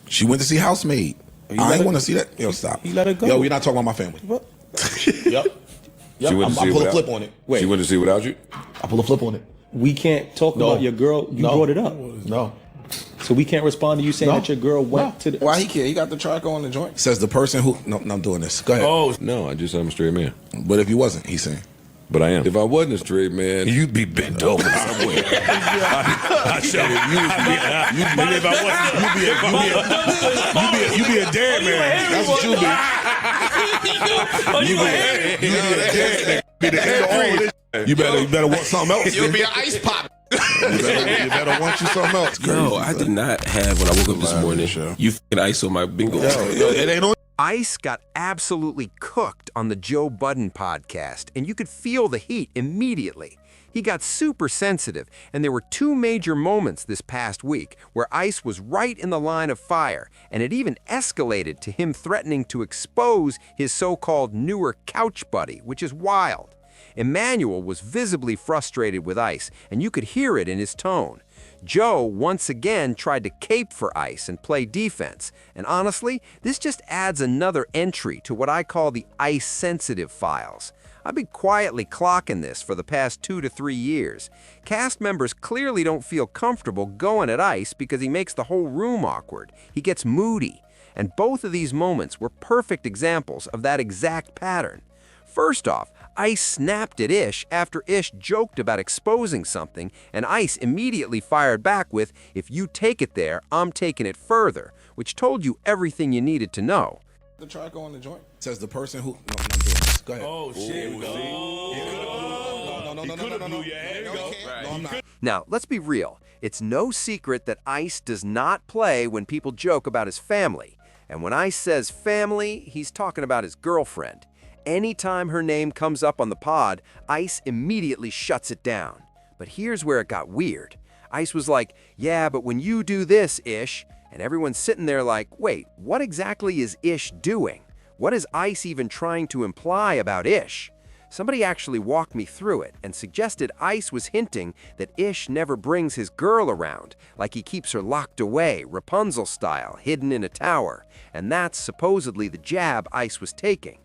She went to see Housemaid. I ain't want to see that. Yo, stop. He let her go. Yo, we're not talking about my family. What? Yep. She went to see I pull a without- flip on it. She went to see without you? I pull a flip on it. We can't talk about your girl. You brought it up. No. So we can't respond to you saying that your girl went to the... Why he can't? He got the track on the joint. Says the person who... No, I'm doing this. Go ahead. Oh. No, I just said I'm a straight man. But if you wasn't, he's saying. But I am. If I wasn't a straight man, you'd be bent over somewhere. I said it. You be a dead man. That's what you be. You be a dead nigga. Be the end of all this. You better want something else. You'll be an ice pop. You better want you something else. No, I did not have when I woke up this morning. You fucking ice on my bingo. Yo, it ain't on. Ice got absolutely cooked on the Joe Budden podcast, and you could feel the heat immediately. He got super sensitive, and there were two major moments this past week where Ice was right in the line of fire, and it even escalated to him threatening to expose his so-called newer couch buddy, which is wild. Emmanuel was visibly frustrated with Ice, and you could hear it in his tone. Joe once again tried to cape for Ice and play defense, and honestly, this just adds another entry to what I call the Ice-sensitive files. I've been quietly clocking this for the past 2 to 3 years. Cast members clearly don't feel comfortable going at Ice because he makes the whole room awkward. He gets moody, and both of these moments were perfect examples of that exact pattern. First off, Ice snapped at Ish after Ish joked about exposing something, and Ice immediately fired back with, "If you take it there, I'm taking it further," which told you everything you needed to know. The track on the joint says the person who... No, I'm doing this. Go ahead. Oh, shit. No, I'm not. Now, let's be real. It's no secret that Ice does not play when people joke about his family. And when Ice says family, he's talking about his girlfriend. Anytime her name comes up on the pod, Ice immediately shuts it down. But here's where it got weird. Ice was like, "Yeah, but when you do this, Ish," and everyone's sitting there like, wait, what exactly is Ish doing? What is Ice even trying to imply about Ish? Somebody actually walked me through it and suggested Ice was hinting that Ish never brings his girl around, like he keeps her locked away, Rapunzel style, hidden in a tower, and that's supposedly the jab Ice was taking.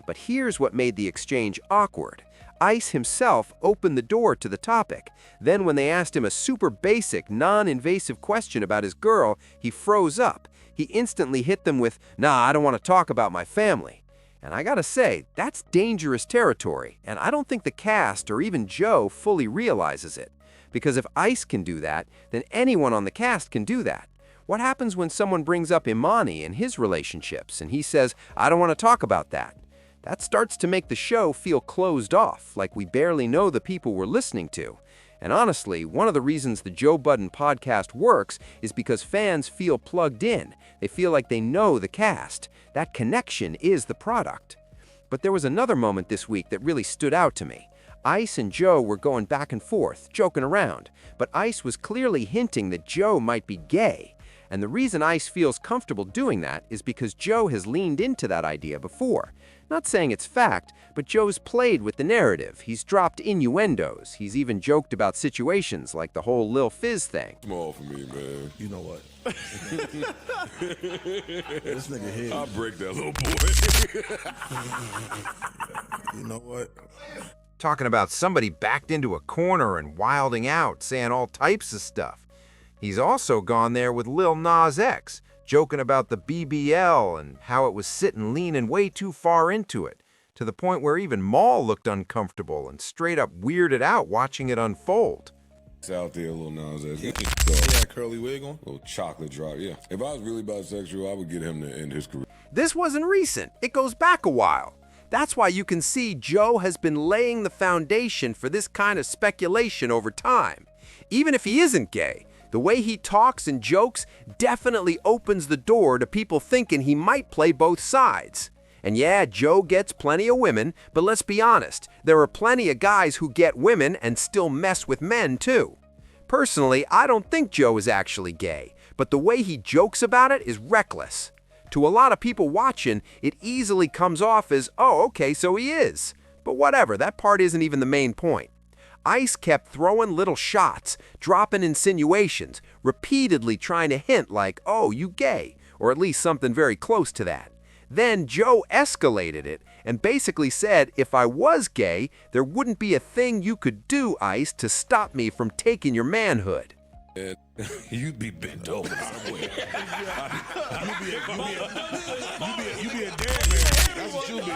But here's what made the exchange awkward. Ice himself opened the door to the topic. Then when they asked him a super basic, non-invasive question about his girl, he froze up. He instantly hit them with, "Nah, I don't want to talk about my family." And I gotta say, that's dangerous territory, and I don't think the cast or even Joe fully realizes it. Because if Ice can do that, then anyone on the cast can do that. What happens when someone brings up Imani and his relationships, and he says, "I don't want to talk about that"? That starts to make the show feel closed off, like we barely know the people we're listening to. And honestly, one of the reasons the Joe Budden podcast works is because fans feel plugged in. They feel like they know the cast. That connection is the product. But there was another moment this week that really stood out to me. Ice and Joe were going back and forth, joking around, but Ice was clearly hinting that Joe might be gay. And the reason Ice feels comfortable doing that is because Joe has leaned into that idea before. Not saying it's fact, but Joe's played with the narrative. He's dropped innuendos. He's even joked about situations like the whole Lil Fizz thing. Small for me, man. You know what? This nigga here. I'll break that little boy. You know what? Talking about somebody backed into a corner and wilding out, saying all types of stuff. He's also gone there with Lil Nas X, joking about the BBL and how it was sitting leaning way too far into it, to the point where even Maul looked uncomfortable and straight up weirded out watching it unfold. It's out there, little Nas X. Yeah, curly wig on. Little chocolate drop, yeah. If I was really bisexual, I would get him to end his career. This wasn't recent. It goes back a while. That's why you can see Joe has been laying the foundation for this kind of speculation over time. Even if he isn't gay, the way he talks and jokes definitely opens the door to people thinking he might play both sides. And yeah, Joe gets plenty of women, but let's be honest, there are plenty of guys who get women and still mess with men too. Personally, I don't think Joe is actually gay, but the way he jokes about it is reckless. To a lot of people watching, it easily comes off as, oh, okay, so he is. But whatever, that part isn't even the main point. Ice kept throwing little shots, dropping insinuations, repeatedly trying to hint like, oh, you gay, or at least something very close to that. Then Joe escalated it and basically said if I was gay, there wouldn't be a thing you could do, Ice, to stop me from taking your manhood. And you'd be bent over somewhere. You be a dead man. That's what you be.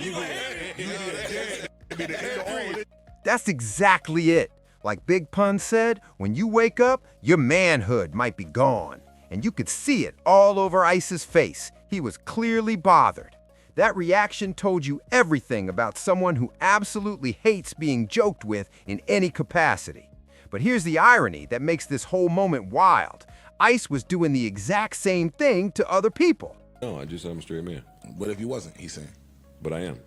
You be a dead. Be the end of all this. That's exactly it. Like Big Pun said, when you wake up, your manhood might be gone. And you could see it all over Ice's face. He was clearly bothered. That reaction told you everything about someone who absolutely hates being joked with in any capacity. But here's the irony that makes this whole moment wild. Ice was doing the exact same thing to other people. No, I just said I'm a straight man. What if you wasn't, he's saying? But I am.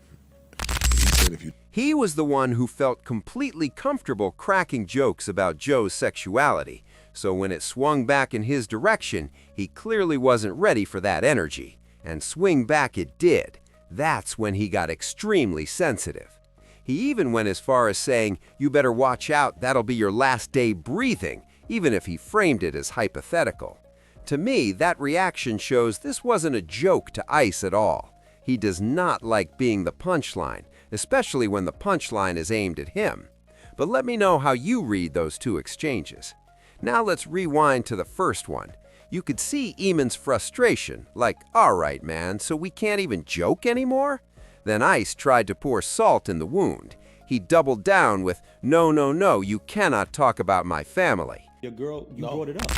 He said if you... He was the one who felt completely comfortable cracking jokes about Joe's sexuality. So when it swung back in his direction, he clearly wasn't ready for that energy. And swing back it did. That's when he got extremely sensitive. He even went as far as saying, "You better watch out, that'll be your last day breathing," even if he framed it as hypothetical. To me, that reaction shows this wasn't a joke to Ice at all. He does not like being the punchline, especially when the punchline is aimed at him. But let me know how you read those two exchanges. Now let's rewind to the first one. You could see Eamon's frustration, like, "All right, man, so we can't even joke anymore?" Then Ice tried to pour salt in the wound. He doubled down with, "No, no, no, you cannot talk about my family." Your girl, you brought it up.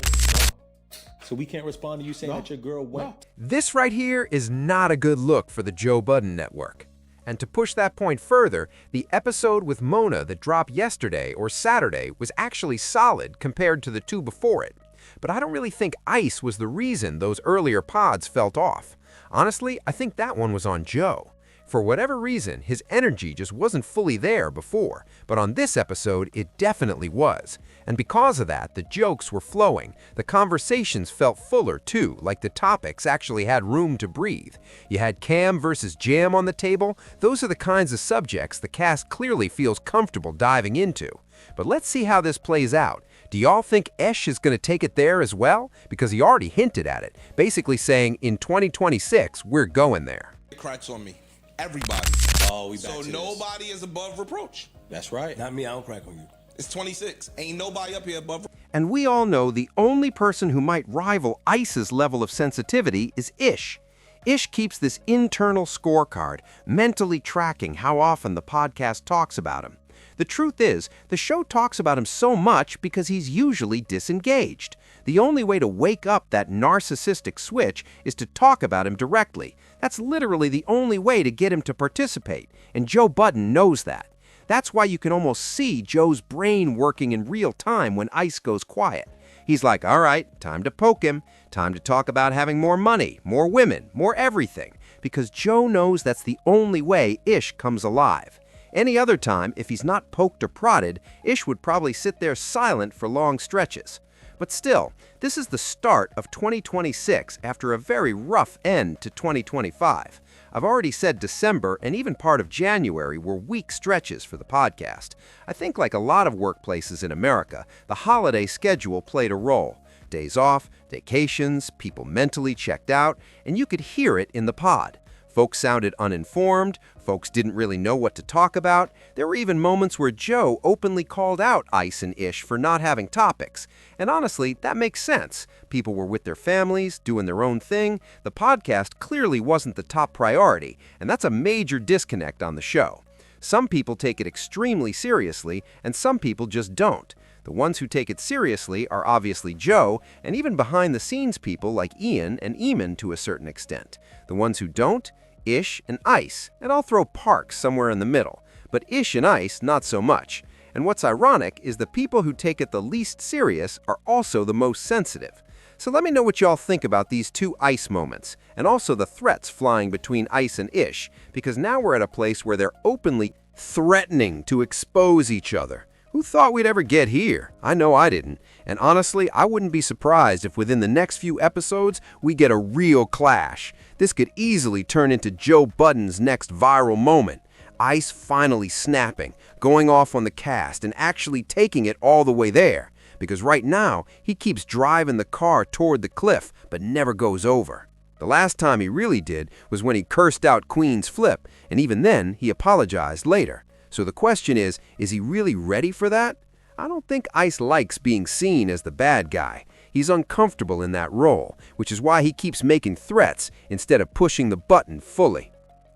So we can't respond to you saying that your girl went. This right here is not a good look for the Joe Budden Network. And to push that point further, the episode with Mona that dropped yesterday or Saturday was actually solid compared to the two before it. But I don't really think Ice was the reason those earlier pods felt off. Honestly, I think that one was on Joe. For whatever reason, his energy just wasn't fully there before, but on this episode, it definitely was. And because of that, the jokes were flowing. The conversations felt fuller too, like the topics actually had room to breathe. You had Cam versus Jam on the table. Those are the kinds of subjects the cast clearly feels comfortable diving into. But let's see how this plays out. Do y'all think Esh is going to take it there as well? Because he already hinted at it, basically saying, in 2026, we're going there. Cracks on me. Everybody. Oh, we back So to nobody is above reproach. That's right. Not me. I don't crack on you. It's 26. Ain't nobody up here above. And we all know the only person who might rival Ice's level of sensitivity is Ish. Ish keeps this internal scorecard, mentally tracking how often the podcast talks about him. The truth is, the show talks about him so much because he's usually disengaged. The only way to wake up that narcissistic switch is to talk about him directly. That's literally the only way to get him to participate, and Joe Budden knows that. That's why you can almost see Joe's brain working in real time when Ice goes quiet. He's like, all right, time to poke him, time to talk about having more money, more women, more everything, because Joe knows that's the only way Ish comes alive. Any other time, if he's not poked or prodded, Ish would probably sit there silent for long stretches. But still, this is the start of 2026 after a very rough end to 2025. I've already said December and even part of January were weak stretches for the podcast. I think like a lot of workplaces in America, the holiday schedule played a role. Days off, vacations, people mentally checked out, and you could hear it in the pod. Folks sounded uninformed, folks didn't really know what to talk about. There were even moments where Joe openly called out Ice and Ish for not having topics. And honestly, that makes sense. People were with their families, doing their own thing. The podcast clearly wasn't the top priority, and that's a major disconnect on the show. Some people take it extremely seriously, and some people just don't. The ones who take it seriously are obviously Joe, and even behind-the-scenes people like Ian and Eamon to a certain extent. The ones who don't, Ish and Ice, and I'll throw Parks somewhere in the middle. But Ish and Ice, not so much. And what's ironic is the people who take it the least serious are also the most sensitive. So let me know what y'all think about these two Ice moments, and also the threats flying between Ice and Ish, because now we're at a place where they're openly threatening to expose each other. Who thought we'd ever get here? I know I didn't. And honestly, I wouldn't be surprised if within the next few episodes, we get a real clash. This could easily turn into Joe Budden's next viral moment. Ice finally snapping, going off on the cast, and actually taking it all the way there. because right now he keeps driving the car toward the cliff but never goes over. The last time he really did was when he cursed out Queen's Flip, and even then he apologized later. So the question is he really ready for that? I don't think Ice likes being seen as the bad guy. He's uncomfortable in that role, which is why he keeps making threats instead of pushing the button fully.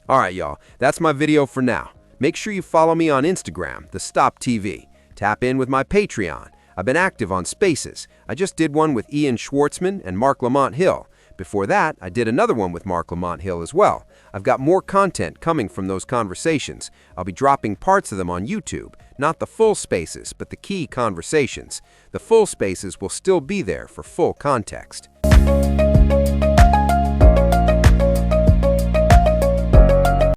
Alright y'all, that's my video for now. Make sure you follow me on Instagram, The Stop TV. Tap in with my Patreon. I've been active on Spaces. I just did one with Ian Schwartzman and Mark Lamont Hill. Before that, I did another one with Mark Lamont Hill as well. I've got more content coming from those conversations. I'll be dropping parts of them on YouTube, not the full Spaces, but the key conversations. The full Spaces will still be there for full context.